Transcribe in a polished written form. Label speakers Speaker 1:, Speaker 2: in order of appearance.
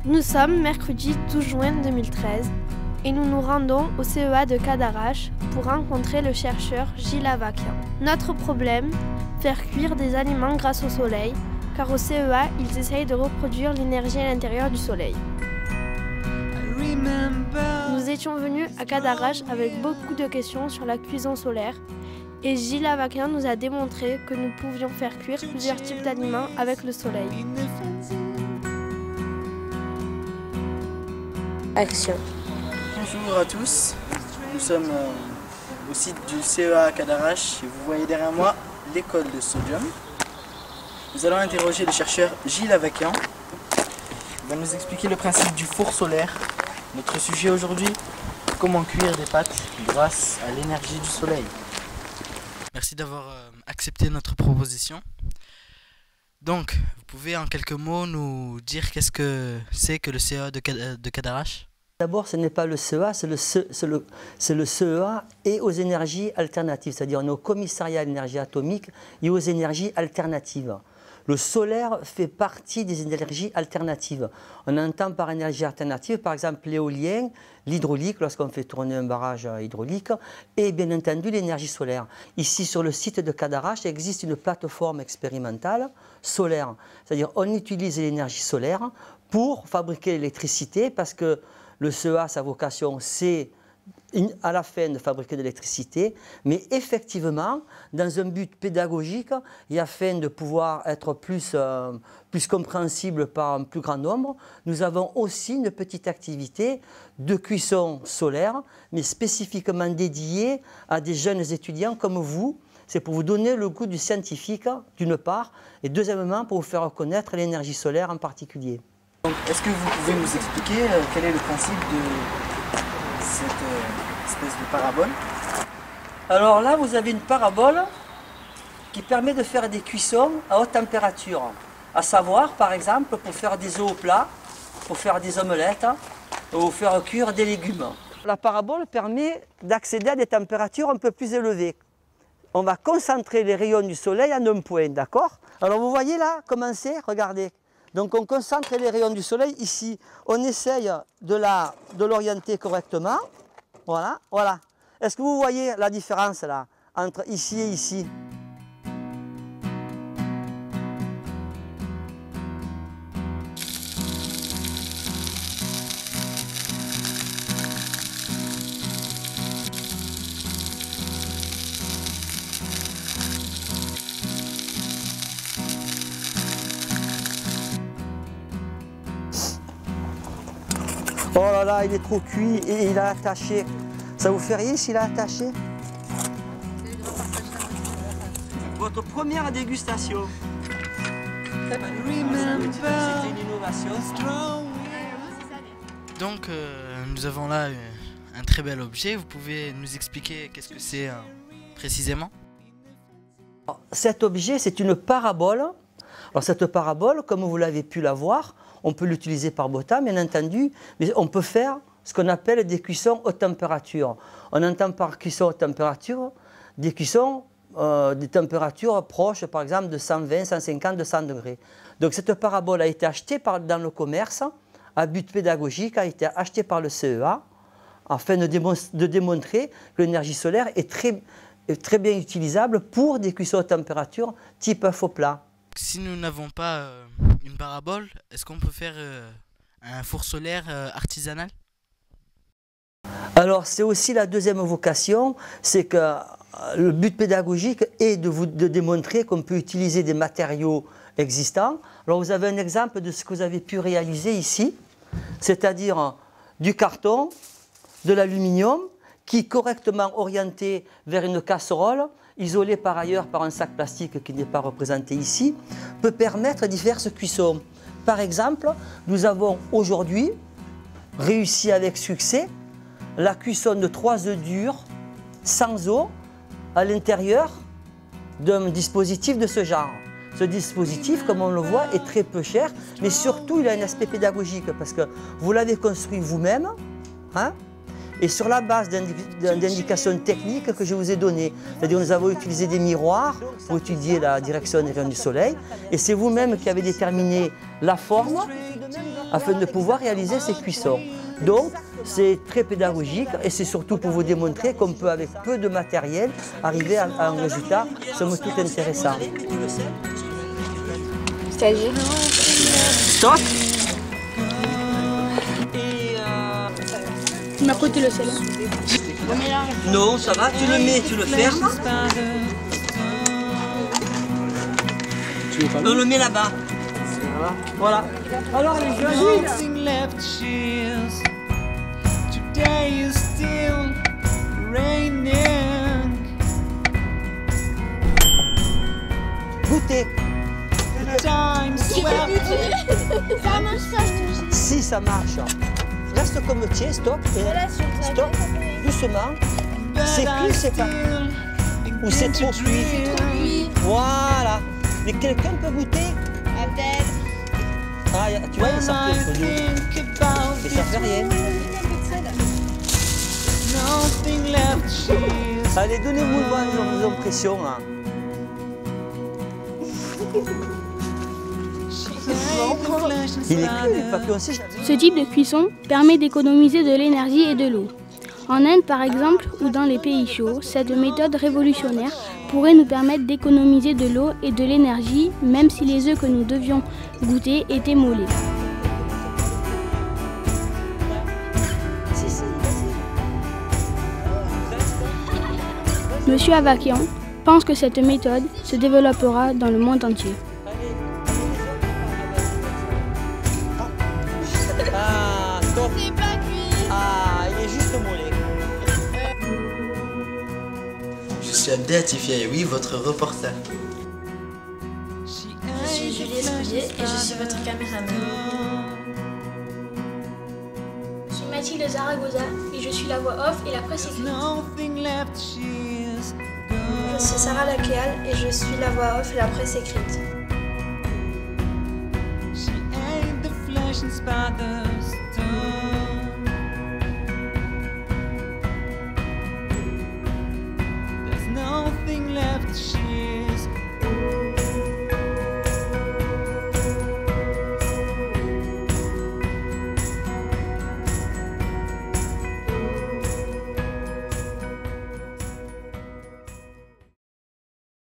Speaker 1: Nous sommes mercredi 12 juin 2013 et nous nous rendons au CEA de Cadarache pour rencontrer le chercheur Gilles Avakian. Notre problème, faire cuire des aliments grâce au soleil, car au CEA, ils essayent de reproduire l'énergie à l'intérieur du soleil. Nous étions venus à Cadarache avec beaucoup de questions sur la cuisson solaire et Gilles Avakian nous a démontré que nous pouvions faire cuire plusieurs types d'aliments avec le soleil.
Speaker 2: Action.
Speaker 3: Bonjour à tous, nous sommes au site du CEA à Cadarache et vous voyez derrière moi l'école de Sodium. Nous allons interroger le chercheur Gilles Avakian. Il va nous expliquer le principe du four solaire. Notre sujet aujourd'hui, comment cuire des pâtes grâce à l'énergie du soleil. Merci d'avoir accepté notre proposition. Donc, vous pouvez en quelques mots nous dire qu'est-ce que c'est que le CEA de Cadarache?
Speaker 4: D'abord, ce n'est pas le CEA, c'est le CEA et aux énergies alternatives, c'est-à-dire on est au commissariat à l'énergie atomique et aux énergies alternatives. Le solaire fait partie des énergies alternatives. On entend par énergie alternative, par exemple, l'éolien, l'hydraulique, lorsqu'on fait tourner un barrage hydraulique, et bien entendu l'énergie solaire. Ici, sur le site de Cadarache, il existe une plateforme expérimentale solaire. C'est-à-dire on utilise l'énergie solaire pour fabriquer l'électricité, parce que le CEA, sa vocation, c'est à la fin de fabriquer de l'électricité, mais effectivement, dans un but pédagogique et afin de pouvoir être plus compréhensible par un plus grand nombre, nous avons aussi une petite activité de cuisson solaire, mais spécifiquement dédiée à des jeunes étudiants comme vous. C'est pour vous donner le goût du scientifique, d'une part, et deuxièmement, pour vous faire connaître l'énergie solaire en particulier.
Speaker 3: Est-ce que vous pouvez nous expliquer quel est le principe de cette espèce de parabole?
Speaker 4: Alors là, vous avez une parabole qui permet de faire des cuissons à haute température. À savoir, par exemple, pour faire des œufs au plat, pour faire des omelettes, ou faire cuire des légumes. La parabole permet d'accéder à des températures un peu plus élevées. On va concentrer les rayons du soleil en un point, d'accord? Alors vous voyez là, comment c'est? Regardez. Donc on concentre les rayons du soleil ici. On essaye de l'orienter correctement. Voilà, voilà. Est-ce que vous voyez la différence là, entre ici et ici? Oh là là, il est trop cuit et il a attaché. Ça vous fait rien s'il a attaché? Votre première dégustation. C'était une innovation.
Speaker 3: Donc, nous avons là un très bel objet. Vous pouvez nous expliquer qu'est-ce que c'est précisément?
Speaker 4: Cet objet, c'est une parabole. Alors cette parabole, comme vous l'avez pu la voir, on peut l'utiliser par beau temps, bien entendu, mais on peut faire ce qu'on appelle des cuissons haute température. On entend par cuisson haute température des cuissons des températures proches, par exemple, de 120, 150, 200 degrés. Donc cette parabole a été achetée dans le commerce à but pédagogique, a été achetée par le CEA afin de démontrer que l'énergie solaire est très bien utilisable pour des cuissons haute température type œuf au plat.
Speaker 3: Si nous n'avons pas une parabole, est-ce qu'on peut faire un four solaire artisanal?
Speaker 4: Alors c'est aussi la deuxième vocation, c'est que le but pédagogique est de démontrer qu'on peut utiliser des matériaux existants. Alors vous avez un exemple de ce que vous avez pu réaliser ici, c'est-à-dire du carton, de l'aluminium, qui correctement orienté vers une casserole, isolé par ailleurs par un sac plastique qui n'est pas représenté ici, peut permettre diverses cuissons. Par exemple, nous avons aujourd'hui réussi avec succès la cuisson de 3 œufs durs, sans eau, à l'intérieur d'un dispositif de ce genre. Ce dispositif, comme on le voit, est très peu cher, mais surtout il a un aspect pédagogique parce que vous l'avez construit vous-même, hein, et sur la base d'indications techniques que je vous ai données. C'est-à-dire nous avons utilisé des miroirs pour étudier la direction des rayons du soleil, et c'est vous-même qui avez déterminé la forme. afin de pouvoir réaliser ces cuissons. Donc, c'est très pédagogique et c'est surtout pour vous démontrer qu'on peut, avec peu de matériel, arriver à un résultat, somme toute intéressant.
Speaker 1: C'est-à-dire
Speaker 4: Stop.
Speaker 1: Tu m'as côté le sel.
Speaker 4: Non, ça va, tu le mets, tu le fermes. On le met là-bas. Voilà. Alors les jeunes, goûtez.
Speaker 1: Ça marche pas, je te
Speaker 4: Si ça marche. Reste comme tu es, stop. Et stop, doucement. C'est cuit, c'est pas. Ou c'est trop cuit. Voilà. Mais quelqu'un peut goûter? Ah, tu vois, il est sorti un peu d'eau. Et ça fait rien. Allez, donnez-moi vos impressions. Hein. Il est cuit, le papier aussi.
Speaker 2: Ce type de cuisson permet d'économiser de l'énergie et de l'eau. En Inde, par exemple, ou dans les pays chauds, cette méthode révolutionnaire pourrait nous permettre d'économiser de l'eau et de l'énergie, même si les œufs que nous devions goûter étaient mollets. Monsieur Avakian pense que cette méthode se développera dans le monde entier.
Speaker 4: Ah, stop.
Speaker 1: C'est pas cuit.
Speaker 4: Ah, il est juste mollet.
Speaker 3: Je suis Abdé oui, votre reporter.
Speaker 5: Je suis Julie Escoulier et je suis votre caméraman.
Speaker 2: Je suis Mathilde Zaragoza et je suis la voix off et la presse écrite.
Speaker 5: Je suis Sarah Laquéal et je suis la voix off et la presse écrite.
Speaker 6: There's nothing left.